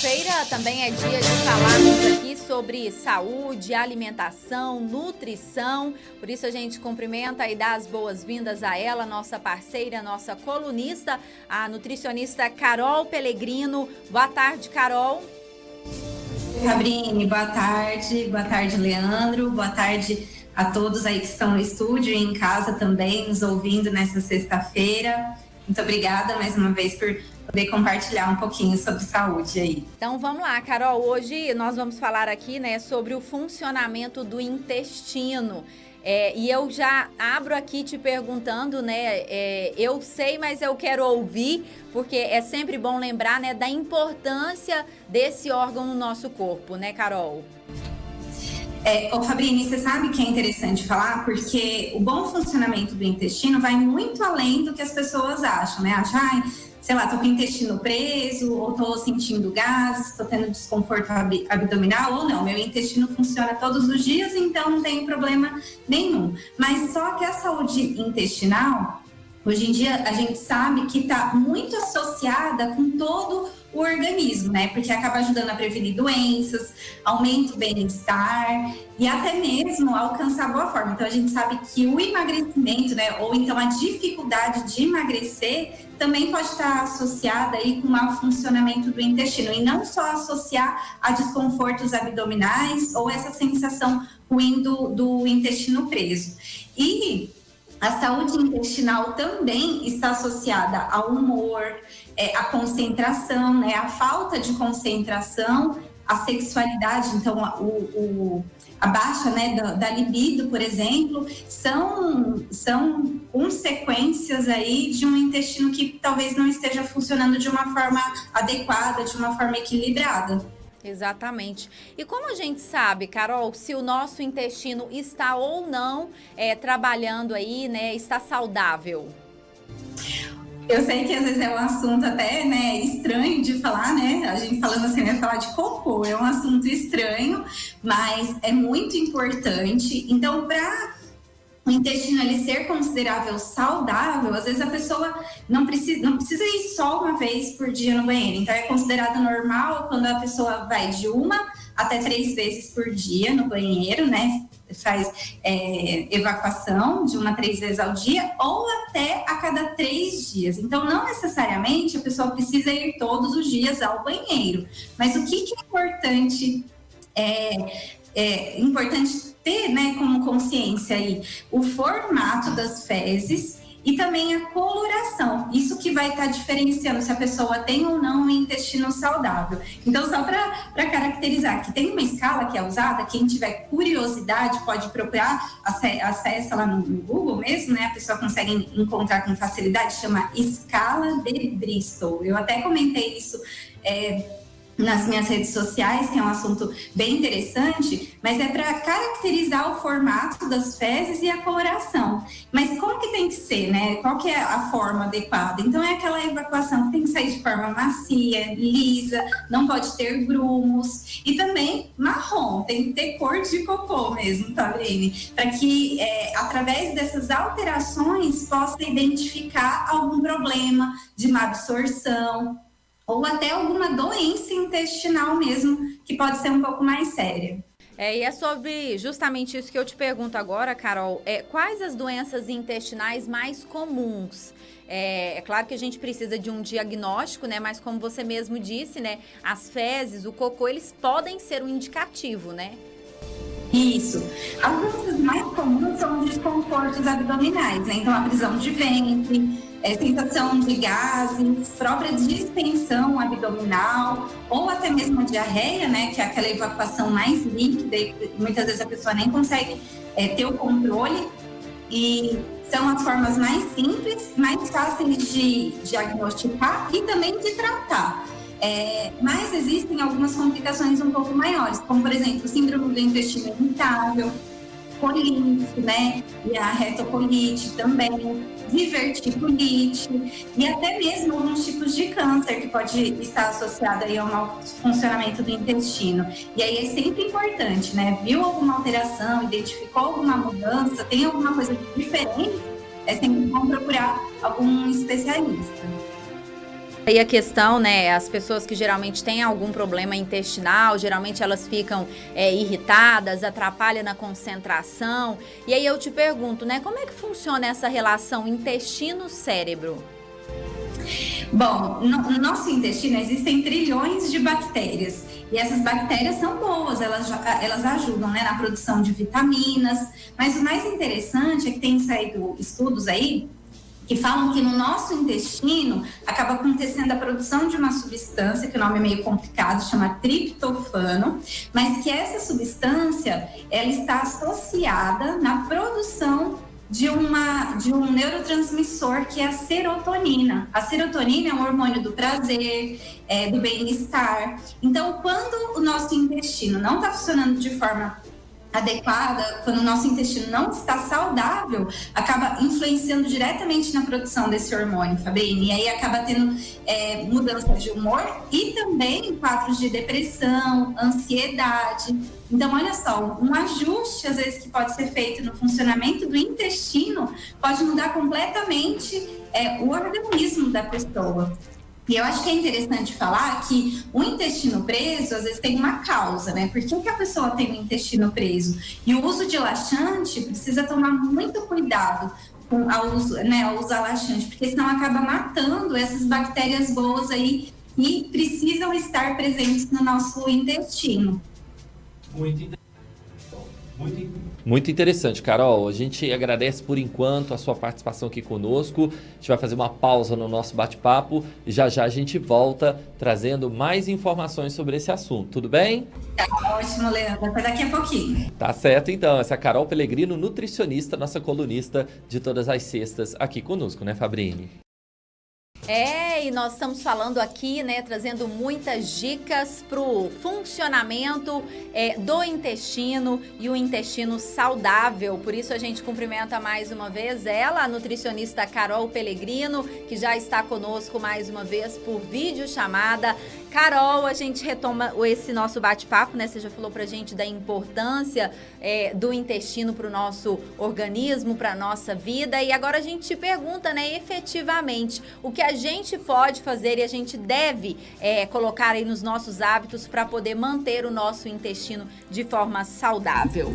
Sexta-feira também é dia de falarmos aqui sobre saúde, alimentação, nutrição. Por isso a gente cumprimenta e dá as boas-vindas a ela, nossa parceira, nossa colunista, a nutricionista Carol Pellegrino. Boa tarde, Carol. Sabrine, boa tarde. Boa tarde, Leandro. Boa tarde a todos aí que estão no estúdio e em casa também, nos ouvindo nessa sexta-feira. Muito obrigada mais uma vez por poder compartilhar um pouquinho sobre saúde aí. Então vamos lá, Carol. Hoje nós vamos falar aqui, né, sobre o funcionamento do intestino. E eu já abro aqui te perguntando, né, eu sei, mas eu quero ouvir, porque é sempre bom lembrar, né, da importância desse órgão no nosso corpo, né, Carol? Fabrini, você sabe que é interessante falar, porque o bom funcionamento do intestino vai muito além do que as pessoas acham, né? Acham, sei lá, tô com o intestino preso, ou tô sentindo gases, tô tendo desconforto abdominal, ou não, meu intestino funciona todos os dias, então não tem problema nenhum. Mas só que a saúde intestinal, hoje em dia, a gente sabe que está muito associada com todo o organismo, né? Porque acaba ajudando a prevenir doenças, aumenta o bem-estar e até mesmo alcançar boa forma. Então, a gente sabe que o emagrecimento, né? Ou então a dificuldade de emagrecer também pode estar associada aí com o mau funcionamento do intestino. E não só associar a desconfortos abdominais ou essa sensação ruim do intestino preso. E a saúde intestinal também está associada ao humor, à concentração, né? A falta de concentração, a sexualidade, então a baixa, né, da libido, por exemplo, são consequências aí de um intestino que talvez não esteja funcionando de uma forma adequada, de uma forma equilibrada. Exatamente. E como a gente sabe, Carol, se o nosso intestino está ou não trabalhando aí, né, está saudável? Eu sei que às vezes é um assunto até, né, estranho de falar, né? A gente falando assim, vai falar de cocô, é um assunto estranho, mas é muito importante. Então, para o intestino ele ser considerável saudável, às vezes a pessoa não precisa ir só uma vez por dia no banheiro. Então, é considerado normal quando a pessoa vai de 1 até 3 vezes por dia no banheiro, né? Faz evacuação de 1 a 3 vezes ao dia ou até a cada 3 dias. Então, não necessariamente a pessoa precisa ir todos os dias ao banheiro. Mas o que é importante? É importante ter, né, como consciência aí o formato das fezes e também a coloração. Isso que vai estar diferenciando se a pessoa tem ou não um intestino saudável. Então, só para caracterizar, que tem uma escala que é usada, quem tiver curiosidade pode procurar, acessa lá no Google mesmo, né? A pessoa consegue encontrar com facilidade, chama Escala de Bristol. Eu até comentei isso nas minhas redes sociais, que é um assunto bem interessante, mas é para caracterizar o formato das fezes e a coloração. Mas como que tem que ser, né? Qual que é a forma adequada? Então, é aquela evacuação que tem que sair de forma macia, lisa, não pode ter grumos e também marrom, tem que ter cor de cocô mesmo, tá, Brene? Para que, através dessas alterações, possa identificar algum problema de má absorção, ou até alguma doença intestinal mesmo, que pode ser um pouco mais séria. E é sobre justamente isso que eu te pergunto agora, Carol. Quais as doenças intestinais mais comuns? É claro que a gente precisa de um diagnóstico, né? Mas como você mesmo disse, né? As fezes, o cocô, eles podem ser um indicativo, né? Isso. As doenças mais comuns são os desconfortos abdominais, né? Então, a prisão de ventre, sensação de gases, própria distensão abdominal, ou até mesmo a diarreia, né? Que é aquela evacuação mais líquida e muitas vezes a pessoa nem consegue ter o controle. E são as formas mais simples, mais fáceis de diagnosticar e também de tratar. Mas existem algumas complicações um pouco maiores, como, por exemplo, síndrome do intestino irritável, colite, né? E a retocolite também, diverticulite e até mesmo alguns tipos de câncer que pode estar associado aí ao mau funcionamento do intestino. E aí é sempre importante, né? Viu alguma alteração, identificou alguma mudança, tem alguma coisa diferente, é sempre bom procurar algum especialista. E a questão, né, as pessoas que geralmente têm algum problema intestinal, geralmente elas ficam irritadas, atrapalham na concentração. E aí eu te pergunto, né, como é que funciona essa relação intestino-cérebro? Bom, no nosso intestino existem trilhões de bactérias. E essas bactérias são boas, elas ajudam, né, na produção de vitaminas. Mas o mais interessante é que tem saído estudos aí que falam que no nosso intestino acaba acontecendo a produção de uma substância, que o nome é meio complicado, chama triptofano, mas que essa substância, ela está associada na produção de um neurotransmissor que é a serotonina. A serotonina é um hormônio do prazer, do bem-estar. Então, quando o nosso intestino não está funcionando de forma adequada, quando o nosso intestino não está saudável, acaba influenciando diretamente na produção desse hormônio, Fabrini, e aí acaba tendo mudança de humor e também quadros de depressão, ansiedade. Então, olha só, um ajuste, às vezes, que pode ser feito no funcionamento do intestino pode mudar completamente o organismo da pessoa. E eu acho que é interessante falar que o intestino preso, às vezes, tem uma causa, né? Por que a pessoa tem o intestino preso? E o uso de laxante precisa tomar muito cuidado ao uso laxante, porque senão acaba matando essas bactérias boas aí que precisam estar presentes no nosso intestino. Muito interessante, Carol. A gente agradece por enquanto a sua participação aqui conosco. A gente vai fazer uma pausa no nosso bate-papo e já a gente volta trazendo mais informações sobre esse assunto. Tudo bem? Tá ótimo, Leandro. Até daqui a pouquinho. Tá certo, então. Essa é a Carol Pellegrino, nutricionista, nossa colunista de todas as sextas aqui conosco, né, Fabrini? E nós estamos falando aqui, né, trazendo muitas dicas para o funcionamento do intestino e o intestino saudável. Por isso a gente cumprimenta mais uma vez ela, a nutricionista Carol Pellegrino, que já está conosco mais uma vez por videochamada. Carol, a gente retoma esse nosso bate-papo, né? Você já falou pra gente da importância do intestino para o nosso organismo, para a nossa vida. E agora a gente te pergunta, né, efetivamente, o que a gente pode fazer e a gente deve colocar aí nos nossos hábitos para poder manter o nosso intestino de forma saudável.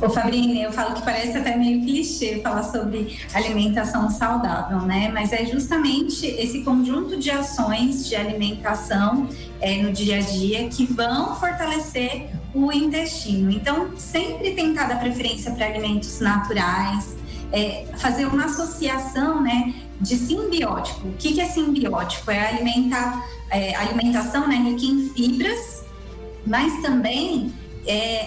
Ô Fabrini, eu falo que parece até meio clichê falar sobre alimentação saudável, né? Mas é justamente esse conjunto de ações de alimentação no dia a dia que vão fortalecer o intestino. Então, sempre tentar dar preferência para alimentos naturais, fazer uma associação, né, de simbiótico. O que é simbiótico? É alimentação, né, rica em fibras, mas também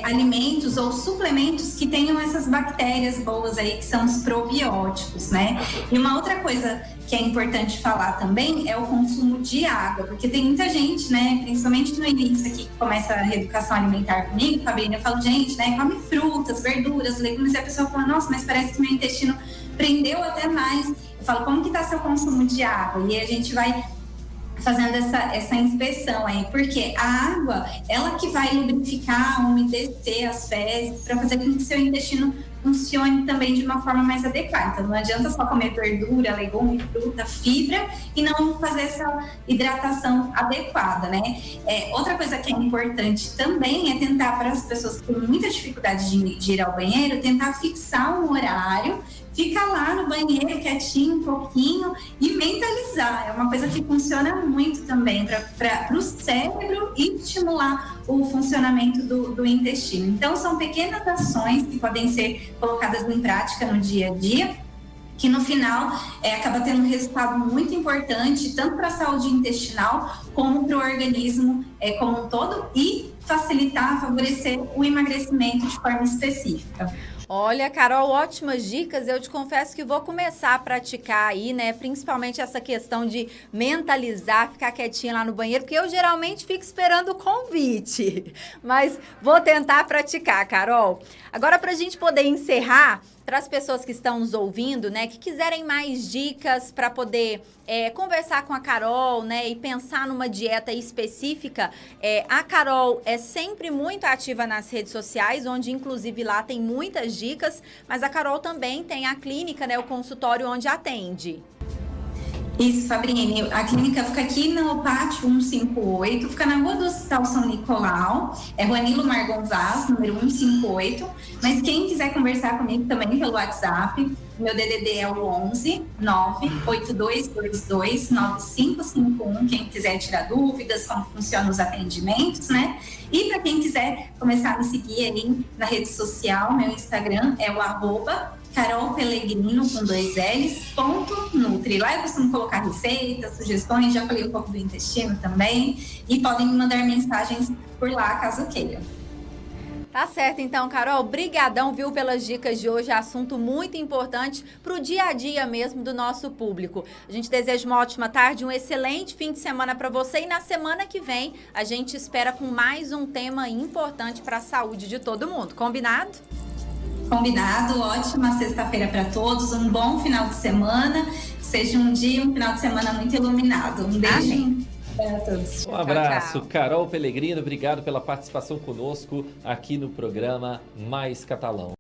alimentos ou suplementos que tenham essas bactérias boas aí, que são os probióticos, né? E uma outra coisa que é importante falar também é o consumo de água, porque tem muita gente, né, principalmente no início aqui, que começa a reeducação alimentar comigo, Fabiana, eu falo, gente, né, come frutas, verduras, legumes, e a pessoa fala, nossa, mas parece que meu intestino prendeu até mais. Eu falo, como que tá seu consumo de água? E a gente vai fazendo essa inspeção aí, porque a água, ela que vai lubrificar, umedecer as fezes, para fazer com que seu intestino funcione também de uma forma mais adequada. Então, não adianta só comer verdura, legume, fruta, fibra e não fazer essa hidratação adequada, né? Outra coisa que é importante também é tentar, para as pessoas que têm muita dificuldade de ir ao banheiro, tentar fixar um horário, fica lá no banheiro quietinho um pouquinho e mentalizar. É uma coisa que funciona muito também para o cérebro e estimular o funcionamento do intestino. Então, são pequenas ações que podem ser colocadas em prática no dia a dia, que no final acaba tendo um resultado muito importante, tanto para a saúde intestinal como para o organismo como um todo, e facilitar, favorecer o emagrecimento de forma específica. Olha, Carol, ótimas dicas. Eu te confesso que vou começar a praticar aí, né? Principalmente essa questão de mentalizar, ficar quietinha lá no banheiro, porque eu geralmente fico esperando o convite. Mas vou tentar praticar, Carol. Agora, para a gente poder encerrar, para as pessoas que estão nos ouvindo, né, que quiserem mais dicas para poder conversar com a Carol, né, e pensar numa dieta específica, a Carol é sempre muito ativa nas redes sociais, onde inclusive lá tem muitas dicas, mas a Carol também tem a clínica, né, o consultório onde atende. Isso, Fabrini. A clínica fica aqui no Pátio 158, fica na rua do Hospital São Nicolau, é Rua Nilo Margon Vaz, número 158. Mas quem quiser conversar comigo também pelo WhatsApp, meu DDD é o 11 98222 9551. Quem quiser tirar dúvidas, como funcionam os atendimentos, né? E para quem quiser começar a me seguir aí na rede social, meu Instagram é o @Carol Pellegrino com 2 L's, .nutri. Lá eu costumo colocar receitas, sugestões, já falei um pouco do intestino também. E podem me mandar mensagens por lá, caso queiram. Tá certo, então, Carol, brigadão, viu, pelas dicas de hoje, assunto muito importante para o dia a dia mesmo do nosso público. A gente deseja uma ótima tarde, um excelente fim de semana para você e na semana que vem a gente espera com mais um tema importante para a saúde de todo mundo. Combinado? Combinado, ótima sexta-feira para todos, um bom final de semana, que seja um final de semana muito iluminado. Um beijo para todos. Um abraço, tchau, tchau. Carol Pellegrino, obrigado pela participação conosco aqui no programa Mais Catalão.